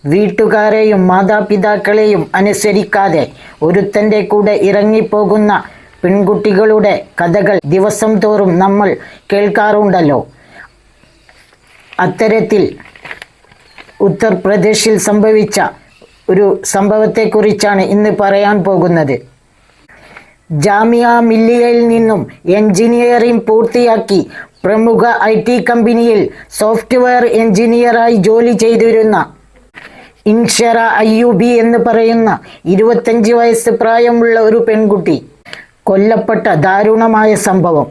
വീട്ടുകാരെയും മാതാപിതാക്കളെയും അനുസരിക്കാതെ ഒരുത്തൻ്റെ കൂടെ ഇറങ്ങിപ്പോകുന്ന പെൺകുട്ടികളുടെ കഥകൾ ദിവസം തോറും നമ്മൾ കേൾക്കാറുണ്ടല്ലോ. അത്തരത്തിൽ ഉത്തർപ്രദേശിൽ സംഭവിച്ച ഒരു സംഭവത്തെക്കുറിച്ചാണ് ഇന്ന് പറയാൻ പോകുന്നത്. ജാമിയ മില്ലിയയിൽ നിന്നും എഞ്ചിനീയറിംഗ് പൂർത്തിയാക്കി പ്രമുഖ IT കമ്പനിയിൽ സോഫ്റ്റ്വെയർ എഞ്ചിനീയറായി ജോലി ചെയ്തിരുന്ന ഇൻഷറ അയ്യൂബി എന്ന് പറയുന്ന 25 വയസ്സ് പ്രായമുള്ള ഒരു പെൺകുട്ടി കൊല്ലപ്പെട്ട ദാരുണമായ സംഭവം.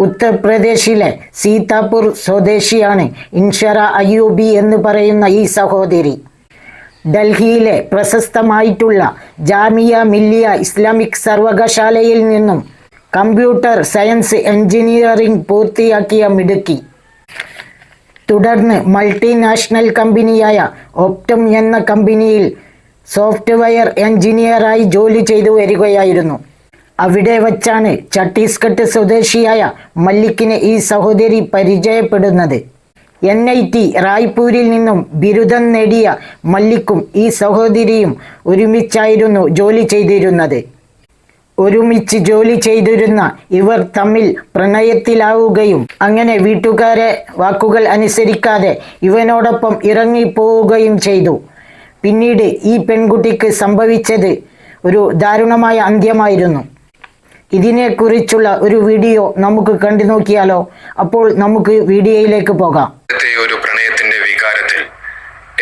ഉത്തർപ്രദേശിലെ സീതാപൂർ സ്വദേശിയാണ് ഇൻഷറ അയ്യൂബി എന്ന് പറയുന്ന ഈ സഹോദരി. ഡൽഹിയിലെ പ്രശസ്തമായിട്ടുള്ള ജാമിയ മില്ലിയ ഇസ്ലാമിക് സർവകലാശാലയിൽ നിന്നും കമ്പ്യൂട്ടർ സയൻസ് എഞ്ചിനീയറിംഗ് പൂർത്തിയാക്കിയ മിടുക്കി. തുടർന്ന് മൾട്ടിനാഷണൽ കമ്പനിയായ ഒപ്റ്റം എന്ന കമ്പനിയിൽ സോഫ്റ്റ്വെയർ എഞ്ചിനീയറായി ജോലി ചെയ്തു വരികയായിരുന്നു. അവിടെ വച്ചാണ് ഛത്തീസ്ഗഡ് സ്വദേശിയായ മല്ലിക്കിനെ ഈ സഹോദരി പരിചയപ്പെടുന്നത്. NIT റായ്പൂരിൽ നിന്നും ബിരുദം നേടിയ മല്ലിക്കും ഈ സഹോദരിയും ഒരുമിച്ചായിരുന്നു ജോലി ചെയ്തിരുന്നത്. ഒരുമിച്ച് ജോലി ചെയ്തിരുന്ന ഇവർ തമ്മിൽ പ്രണയത്തിലാവുകയും അങ്ങനെ വീട്ടുകാരെ വാക്കുകൾ അനുസരിക്കാതെ ഇവനോടൊപ്പം ഇറങ്ങിപ്പോവുകയും ചെയ്തു. പിന്നീട് ഈ പെൺകുട്ടിക്ക് സംഭവിച്ചത് ഒരു ദാരുണമായ അന്ത്യമായിരുന്നു. ഇതിനെക്കുറിച്ചുള്ള ഒരു വീഡിയോ നമുക്ക് കണ്ടു നോക്കിയാലോ? അപ്പോൾ നമുക്ക് വീഡിയോയിലേക്ക് പോകാം. ഒരു പ്രണയത്തിന്റെ വികാരത്തിൽ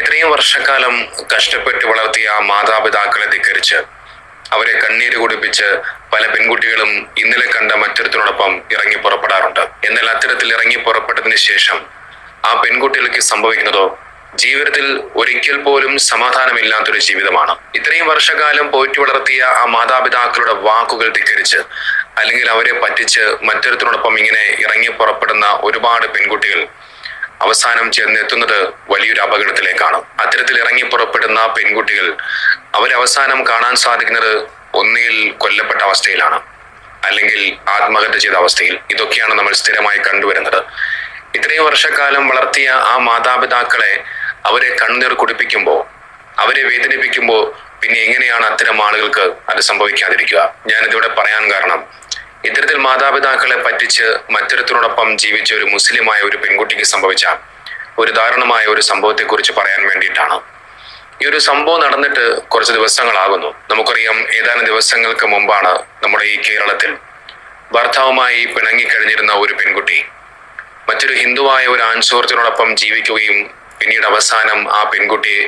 ഇത്രയും വർഷക്കാലം കഷ്ടപ്പെട്ട് വളർത്തിയ ആ മാതാപിതാക്കളെ ധിക്കരിച്ച് അവരെ കണ്ണീര് കുടിപ്പിച്ച് പല പെൺകുട്ടികളും ഇന്നലെ കണ്ട മറ്റൊരുത്തിനോടൊപ്പം ഇറങ്ങി പുറപ്പെടാറുണ്ട്. എന്നാൽ അത്തരത്തിൽ ഇറങ്ങി പുറപ്പെട്ടതിന് ശേഷം ആ പെൺകുട്ടികൾക്ക് സംഭവിക്കുന്നതോ ജീവിതത്തിൽ ഒരിക്കൽ പോലും സമാധാനമില്ലാത്തൊരു ജീവിതമാണ്. ഇത്രയും വർഷകാലം പോറ്റി വളർത്തിയ ആ മാതാപിതാക്കളുടെ വാക്കുകൾ ധിക്കരിച്ച് അല്ലെങ്കിൽ അവരെ പറ്റിച്ച് മറ്റൊരുത്തിനോടൊപ്പം ഇങ്ങനെ ഇറങ്ങി പുറപ്പെടുന്ന ഒരുപാട് പെൺകുട്ടികൾ അവസാനം ചെന്നെത്തുന്നത് വലിയൊരു അപകടത്തിലേക്കാണ്. അത്തരത്തിൽ ഇറങ്ങി പുറപ്പെടുന്ന പെൺകുട്ടികൾ അവരവസാനം കാണാൻ സാധിക്കുന്നത് ഒന്നുകിൽ കൊല്ലപ്പെട്ട അവസ്ഥയിലാണ്, അല്ലെങ്കിൽ ആത്മഹത്യ ചെയ്ത അവസ്ഥയിൽ. ഇതൊക്കെയാണ് നമ്മൾ സ്ഥിരമായി കണ്ടുവരുന്നത്. ഇത്രയും വർഷക്കാലം വളർത്തിയ ആ മാതാപിതാക്കളെ അവരെ കണ്ണീർ കുടിപ്പിക്കുമ്പോൾ, അവരെ വേദനിപ്പിക്കുമ്പോൾ പിന്നെ എങ്ങനെയാണ് അത്തരം ആളുകൾക്ക് അത് സംഭവിക്കാതിരിക്കുക? ഞാനിതിവിടെ പറയാൻ കാരണം, ഇത്തരത്തിൽ മാതാപിതാക്കളെ പറ്റിച്ച് മറ്റൊരുത്തിനോടൊപ്പം ജീവിച്ച ഒരു മുസ്ലിമായ ഒരു പെൺകുട്ടിക്ക് സംഭവിച്ച ഒരു ദാരുണമായ ഒരു സംഭവത്തെക്കുറിച്ച് പറയാൻ വേണ്ടിയിട്ടാണ്. ഈ ഒരു സംഭവം നടന്നിട്ട് കുറച്ച് ദിവസങ്ങളാകുന്നു. നമുക്കറിയാം, ഏതാനും ദിവസങ്ങൾക്ക് മുമ്പാണ് നമ്മുടെ ഈ കേരളത്തിൽ ഭർത്താവുമായി പിണങ്ങിക്കഴിഞ്ഞിരുന്ന ഒരു പെൺകുട്ടി മറ്റൊരു ഹിന്ദുവായ ഒരു ആൺസുഹൃത്തിനോടൊപ്പം ജീവിക്കുകയും പിന്നീട് അവസാനം ആ പെൺകുട്ടിയെ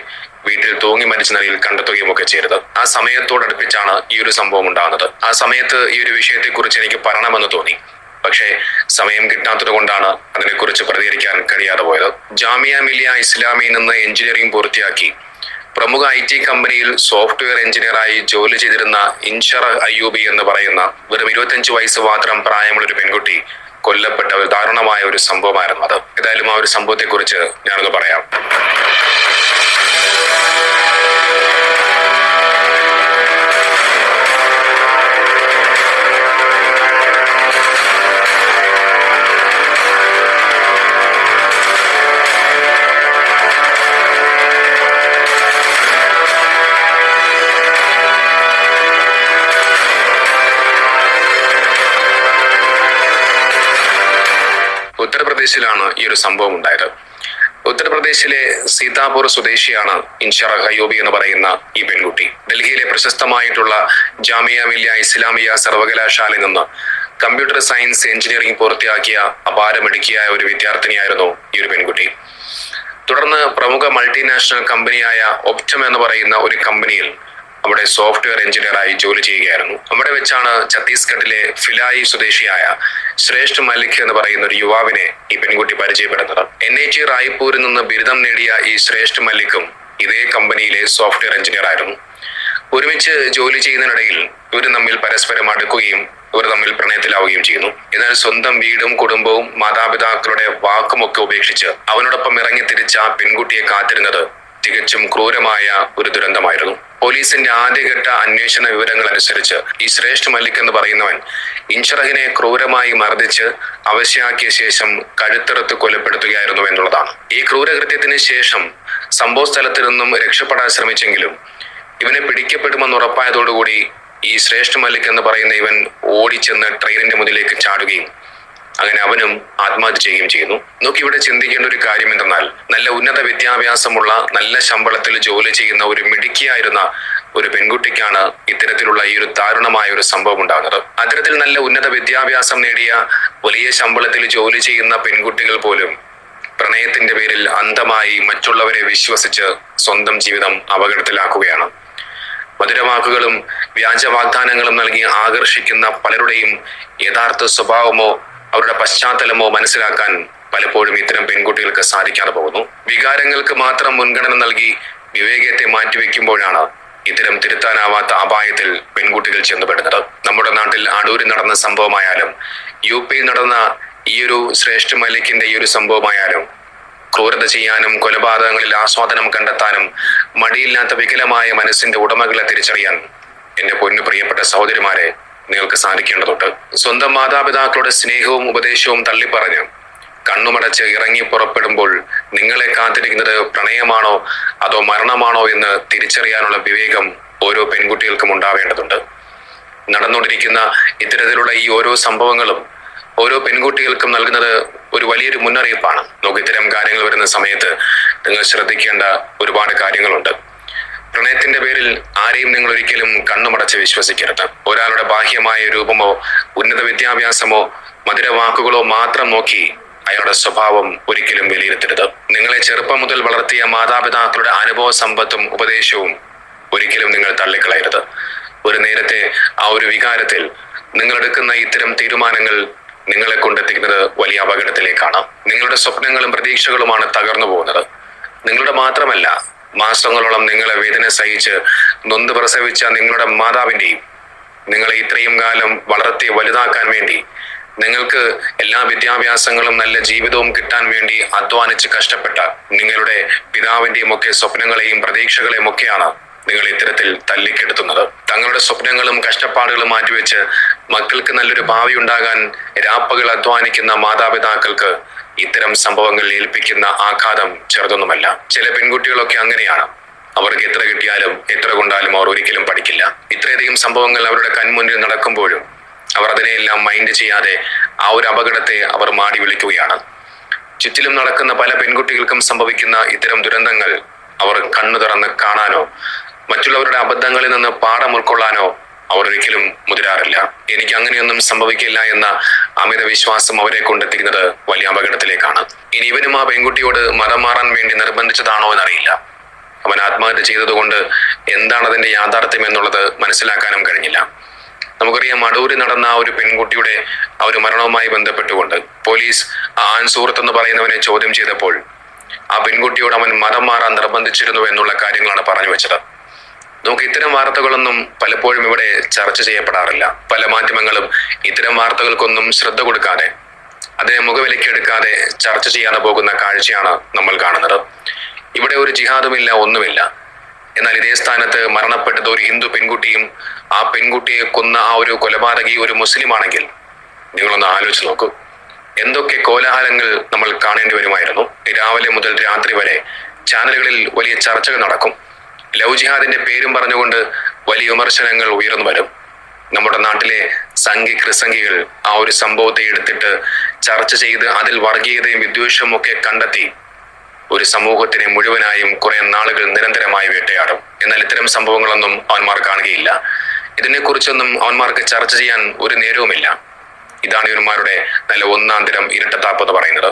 വീട്ടിൽ തൂങ്ങി മരിച്ച നിലയിൽ കണ്ടെത്തുകയും ഒക്കെ ചെയ്തത്. ആ സമയത്തോടടുപ്പിച്ചാണ് ഈ ഒരു സംഭവം ഉണ്ടാകുന്നത്. ആ സമയത്ത് ഈ ഒരു വിഷയത്തെക്കുറിച്ച് എനിക്ക് പറയണമെന്ന് തോന്നി. പക്ഷേ സമയം കിട്ടാത്തത് കൊണ്ടാണ് അതിനെക്കുറിച്ച് പ്രതികരിക്കാൻ കഴിയാതെ പോയത്. ജാമിയ മില്ലിയ ഇസ്ലാമിയിൽ നിന്ന് എഞ്ചിനീയറിംഗ് പൂർത്തിയാക്കി പ്രമുഖ IT കമ്പനിയിൽ സോഫ്റ്റ്വെയർ എഞ്ചിനീയറായി ജോലി ചെയ്തിരുന്ന ഇൻഷറ അയ്യൂബി എന്ന് പറയുന്ന വെറും 25 വയസ്സ് മാത്രം പ്രായമുള്ള ഒരു പെൺകുട്ടി കൊല്ലപ്പെട്ട ഒരു ദാരുണമായ ഒരു സംഭവമായിരുന്നു അത്. ഏതായാലും ആ ഒരു സംഭവത്തെക്കുറിച്ച് ഞാനത് പറയാം. ഉത്തർപ്രദേശിലാണ് ഈ ഒരു സംഭവം ഉണ്ടായത്. ഉത്തർപ്രദേശിലെ സീതാപൂർ സ്വദേശിയാണ് ഇൻഷറ അയ്യൂബി എന്ന് പറയുന്ന ഈ പെൺകുട്ടി. ഡൽഹിയിലെ പ്രശസ്തമായിട്ടുള്ള ജാമിയ മില്ലിയ ഇസ്ലാമിയ സർവകലാശാലയിൽ നിന്ന് കമ്പ്യൂട്ടർ സയൻസ് എഞ്ചിനീയറിംഗ് പൂർത്തിയാക്കിയ അപാരമിടുക്കിയായ ഒരു വിദ്യാർത്ഥിനിയായിരുന്നു ഈ ഒരു പെൺകുട്ടി. തുടർന്ന് പ്രമുഖ മൾട്ടിനാഷണൽ കമ്പനിയായ ഒപ്റ്റം എന്ന് പറയുന്ന ഒരു കമ്പനിയിൽ അവിടെ സോഫ്റ്റ്വെയർ എഞ്ചിനീയറായി ജോലി ചെയ്യുകയായിരുന്നു. അവിടെ വെച്ചാണ് ഛത്തീസ്ഗഡിലെ ഫിലായി സ്വദേശിയായ ശ്രേഷ്ഠ മല്ലിക് എന്ന് പറയുന്ന ഒരു യുവാവിനെ ഈ പെൺകുട്ടി പരിചയപ്പെടുന്നത്. NIT റായ്പൂരിൽ നിന്ന് ബിരുദം നേടിയ ഈ ശ്രേഷ്ഠ മല്ലിക്കും ഇതേ കമ്പനിയിലെ സോഫ്റ്റ്വെയർ എഞ്ചിനീയർ ആയിരുന്നു. ഒരുമിച്ച് ജോലി ചെയ്യുന്നതിനിടയിൽ ഇവർ തമ്മിൽ പരസ്പരം അടുക്കുകയും ഇവർ തമ്മിൽ പ്രണയത്തിലാവുകയും ചെയ്യുന്നു. എന്നാൽ സ്വന്തം വീടും കുടുംബവും മാതാപിതാക്കളുടെ വാക്കുമൊക്കെ ഉപേക്ഷിച്ച് അവനോടൊപ്പം ഇറങ്ങിത്തിരിച്ച ആ പെൺകുട്ടിയെ കാത്തിരുന്നത് തികച്ചും ക്രൂരമായ ഒരു ദുരന്തമായിരുന്നു. പോലീസിന്റെ ആദ്യഘട്ട അന്വേഷണ വിവരങ്ങൾ അനുസരിച്ച് ഈ ശ്രേഷ്ഠ മല്ലിക് എന്ന് പറയുന്നവൻ ഇൻഷറഹിനെ ക്രൂരമായി മർദ്ദിച്ച് അവശയാക്കിയ ശേഷം കഴുത്തറുത്ത് കൊലപ്പെടുത്തുകയായിരുന്നു എന്നുള്ളതാണ്. ഈ ക്രൂരകൃത്യത്തിന് ശേഷം സംഭവ സ്ഥലത്ത് നിന്നും രക്ഷപ്പെടാൻ ശ്രമിച്ചെങ്കിലും ഇവനെ പിടിക്കപ്പെടുമെന്ന് ഉറപ്പായതോടുകൂടി ഈ ശ്രേഷ്ഠ മല്ലിക് എന്ന് പറയുന്ന ഇവൻ ഓടിച്ചെന്ന് ട്രെയിനിന്റെ മുന്നിലേക്ക് ചാടുകയും അങ്ങനെ അവനും ആത്മഹത്യ ചെയ്യുകയും ചെയ്യുന്നു. നോക്കി ഇവിടെ ചിന്തിക്കേണ്ട ഒരു കാര്യം എന്തെന്നാൽ, നല്ല ഉന്നത വിദ്യാഭ്യാസമുള്ള നല്ല ശമ്പളത്തിൽ ജോലി ചെയ്യുന്ന ഒരു മിടുക്കിയായിരുന്ന ഒരു പെൺകുട്ടിക്കാണ് ഇത്തരത്തിലുള്ള ഈ ഒരു ദാരുണമായ ഒരു സംഭവം ഉണ്ടാകുന്നത്. അത്തരത്തിൽ നല്ല ഉന്നത വിദ്യാഭ്യാസം നേടിയ വലിയ ശമ്പളത്തിൽ ജോലി ചെയ്യുന്ന പെൺകുട്ടികൾ പോലും പ്രണയത്തിന്റെ പേരിൽ അന്ധമായി മറ്റുള്ളവരെ വിശ്വസിച്ച് സ്വന്തം ജീവിതം അപകടത്തിലാക്കുകയാണ്. മധുരവാക്കുകളും വ്യാജ വാഗ്ദാനങ്ങളും നൽകി ആകർഷിക്കുന്ന പലരുടെയും യഥാർത്ഥ സ്വഭാവമോ അവരുടെ പശ്ചാത്തലമോ മനസ്സിലാക്കാൻ പലപ്പോഴും ഇത്തരം പെൺകുട്ടികൾക്ക് സാധിക്കാതെ പോകുന്നു. വികാരങ്ങൾക്ക് മാത്രം മുൻഗണന നൽകി വിവേകത്തെ മാറ്റിവെക്കുമ്പോഴാണ് ഇത്തരം തിരുത്താനാവാത്ത അപായത്തിൽ പെൺകുട്ടികൾ ചെന്നുപെടുന്നത്. നമ്മുടെ നാട്ടിൽ അടൂരിൽ നടന്ന സംഭവമായാലും യുപിയിൽ നടന്ന ഈ ഒരു ശ്രേഷ്ഠ മല്ലിക്കിന്റെ ഈ ഒരു സംഭവമായാലും ക്രൂരത ചെയ്യാനും കൊലപാതകങ്ങളിൽ ആസ്വാദനം കണ്ടെത്താനും മടിയില്ലാത്ത വികലമായ മനസ്സിന്റെ ഉടമകളെ തിരിച്ചറിയാൻ എന്റെ പൊന്നു പ്രിയപ്പെട്ട സഹോദരിമാരെ നിങ്ങൾക്ക് സാധിക്കേണ്ടതുണ്ട്. സ്വന്തം മാതാപിതാക്കളുടെ സ്നേഹവും ഉപദേശവും തള്ളിപ്പറഞ്ഞ് കണ്ണുമടച്ച് ഇറങ്ങി പുറപ്പെടുമ്പോൾ നിങ്ങളെ കാത്തിരിക്കുന്നത് പ്രണയമാണോ അതോ മരണമാണോ എന്ന് തിരിച്ചറിയാനുള്ള വിവേകം ഓരോ പെൺകുട്ടികൾക്കും ഉണ്ടാവേണ്ടതുണ്ട്. നടന്നുകൊണ്ടിരിക്കുന്ന ഇത്തരത്തിലുള്ള ഈ ഓരോ സംഭവങ്ങളും ഓരോ പെൺകുട്ടികൾക്കും നൽകുന്നത് ഒരു വലിയൊരു മുന്നറിയിപ്പാണ്. നമുക്ക് ഇത്തരം കാര്യങ്ങൾ വരുന്ന സമയത്ത് നിങ്ങൾ ശ്രദ്ധിക്കേണ്ട ഒരുപാട് കാര്യങ്ങളുണ്ട്. പ്രണയത്തിന്റെ പേരിൽ ആരെയും നിങ്ങൾ ഒരിക്കലും കണ്ണുമടച്ച് വിശ്വസിക്കരുത്. ഒരാളുടെ ബാഹ്യമായ രൂപമോ ഉന്നത വിദ്യാഭ്യാസമോ മധുരവാക്കുകളോ മാത്രം നോക്കി അയാളുടെ സ്വഭാവം ഒരിക്കലും വിലയിരുത്തരുത്. നിങ്ങളെ ചെറുപ്പം മുതൽ വളർത്തിയ മാതാപിതാക്കളുടെ അനുഭവ സമ്പത്തും ഉപദേശവും ഒരിക്കലും നിങ്ങൾ തള്ളിക്കളയരുത്. ഒരു നേരത്തെ ആ ഒരു വികാരത്തിൽ നിങ്ങൾ എടുക്കുന്ന ഇത്തരം തീരുമാനങ്ങൾ നിങ്ങളെ കൊണ്ടെത്തിക്കുന്നത് വലിയ അപകടത്തിലേക്കാണ്. നിങ്ങളുടെ സ്വപ്നങ്ങളും പ്രതീക്ഷകളുമാണ് തകർന്നു പോകുന്നത്. നിങ്ങളുടെ മാത്രമല്ല, മാസങ്ങളോളം നിങ്ങളെ വേദന സഹിച്ച് നൊന്ത് പ്രസവിച്ച നിങ്ങളുടെ മാതാവിൻ്റെയും നിങ്ങളെ ഇത്രയും കാലം വളർത്തി വലുതാക്കാൻ വേണ്ടി നിങ്ങൾക്ക് എല്ലാ വിദ്യാഭ്യാസങ്ങളും നല്ല ജീവിതവും കിട്ടാൻ വേണ്ടി അധ്വാനിച്ച് കഷ്ടപ്പെട്ട നിങ്ങളുടെ പിതാവിൻ്റെയും ഒക്കെ സ്വപ്നങ്ങളെയും പ്രതീക്ഷകളെയും ഒക്കെയാണ് നിങ്ങൾ ഇത്തരത്തിൽ തല്ലിക്കെടുത്തുന്നത്. തങ്ങളുടെ സ്വപ്നങ്ങളും കഷ്ടപ്പാടുകളും മാറ്റിവെച്ച് മക്കൾക്ക് നല്ലൊരു ഭാവി ഉണ്ടാകാൻ രാപ്പകൽ അധ്വാനിക്കുന്ന മാതാപിതാക്കൾക്ക് ഇത്തരം സംഭവങ്ങൾ ഏൽപ്പിക്കുന്ന ആഘാതം ചെറുതൊന്നുമല്ല. ചില പെൺകുട്ടികളൊക്കെ അങ്ങനെയാണ്. അവർക്ക് എത്ര കിട്ടിയാലും എത്ര കൊണ്ടാലും അവർ ഒരിക്കലും പഠിക്കില്ല. ഇത്രയധികം സംഭവങ്ങൾ അവരുടെ കൺമുന്നിൽ നടക്കുമ്പോഴും അവർ അതിനെയെല്ലാം മൈൻഡ് ചെയ്യാതെ ആ ഒരു അപകടത്തെ അവർ മാടി വിളിക്കുകയാണ്. ചുറ്റിലും നടക്കുന്ന പല പെൺകുട്ടികൾക്കും സംഭവിക്കുന്ന ഇത്തരം ദുരന്തങ്ങൾ അവർ കണ്ണു തുറന്ന് കാണാനോ മറ്റുള്ളവരുടെ അബദ്ധങ്ങളിൽ നിന്ന് പാഠം ഉൾക്കൊള്ളാനോ അവർ ഒരിക്കലും മുതിരാറില്ല. എനിക്ക് അങ്ങനെയൊന്നും സംഭവിക്കില്ല എന്ന അമിത വിശ്വാസം അവരെ കൊണ്ടെത്തിക്കുന്നത് വലിയ അപകടത്തിലേക്കാണ്. ഇനി ഇവനും ആ പെൺകുട്ടിയോട് മതം മാറാൻ വേണ്ടി നിർബന്ധിച്ചതാണോ എന്നറിയില്ല. അവൻ ആത്മഹത്യ ചെയ്തതുകൊണ്ട് എന്താണ് അതിന്റെ യാഥാർത്ഥ്യം എന്നുള്ളത് മനസ്സിലാക്കാനും കഴിഞ്ഞില്ല. നമുക്കറിയാം, അടൂരിൽ നടന്ന ആ ഒരു പെൺകുട്ടിയുടെ ആ ഒരു മരണവുമായി ബന്ധപ്പെട്ടുകൊണ്ട് പോലീസ് ആ ആൺ സുഹൃത്ത് എന്ന് പറയുന്നവനെ ചോദ്യം ചെയ്തപ്പോൾ ആ പെൺകുട്ടിയോട് അവൻ മതം മാറാൻ നിർബന്ധിച്ചിരുന്നു എന്നുള്ള കാര്യങ്ങളാണ് പറഞ്ഞു വെച്ചത്. നമുക്ക് ഇത്തരം വാർത്തകളൊന്നും പലപ്പോഴും ഇവിടെ ചർച്ച ചെയ്യപ്പെടാറില്ല. പല മാധ്യമങ്ങളും ഇത്തരം വാർത്തകൾക്കൊന്നും ശ്രദ്ധ കൊടുക്കാതെ അതിനെ മുഖവിലക്കെടുക്കാതെ ചർച്ച ചെയ്യാതെ പോകുന്ന കാഴ്ചയാണ് നമ്മൾ കാണുന്നത്. ഇവിടെ ഒരു ജിഹാദുമില്ല, ഒന്നുമില്ല. എന്നാൽ ഇതേ സ്ഥാനത്ത് മരണപ്പെട്ടത് ഒരു ഹിന്ദു പെൺകുട്ടിയും ആ പെൺകുട്ടിയെ കൊന്ന ആ ഒരു കൊലപാതകി ഒരു മുസ്ലിം ആണെങ്കിൽ നിങ്ങളൊന്ന് ആലോചിച്ച് നോക്കൂ. എന്തൊക്കെ കോലാഹലങ്ങൾ നമ്മൾ കാണേണ്ടി വരുമായിരുന്നു. രാവിലെ മുതൽ രാത്രി വരെ ചാനലുകളിൽ വലിയ ചർച്ചകൾ നടക്കും. ലവ് ജിഹാദിന്റെ പേരും പറഞ്ഞുകൊണ്ട് വലിയ വിമർശനങ്ങൾ ഉയർന്നു വരും. നമ്മുടെ നാട്ടിലെ ക്രിസംഗികൾ ആ ഒരു സംഭവത്തെ എടുത്തിട്ട് ചർച്ച ചെയ്ത് അതിൽ വർഗീയതയും വിദ്വേഷവും ഒക്കെ കണ്ടെത്തി ഒരു സമൂഹത്തിനെ മുഴുവനായും കുറെ നാളുകൾ നിരന്തരമായി വേട്ടയാടും. എന്നാൽ ഇത്തരം സംഭവങ്ങളൊന്നും അവന്മാർ കാണുകയില്ല. ഇതിനെക്കുറിച്ചൊന്നും അവന്മാർക്ക് ചർച്ച ചെയ്യാൻ ഒരു നേരവുമില്ല. ഇതാണ് ഇവന്മാരുടെ നല്ല ഒന്നാം തരം ഇരട്ടത്താപ്പ് എന്ന് പറയുന്നത്.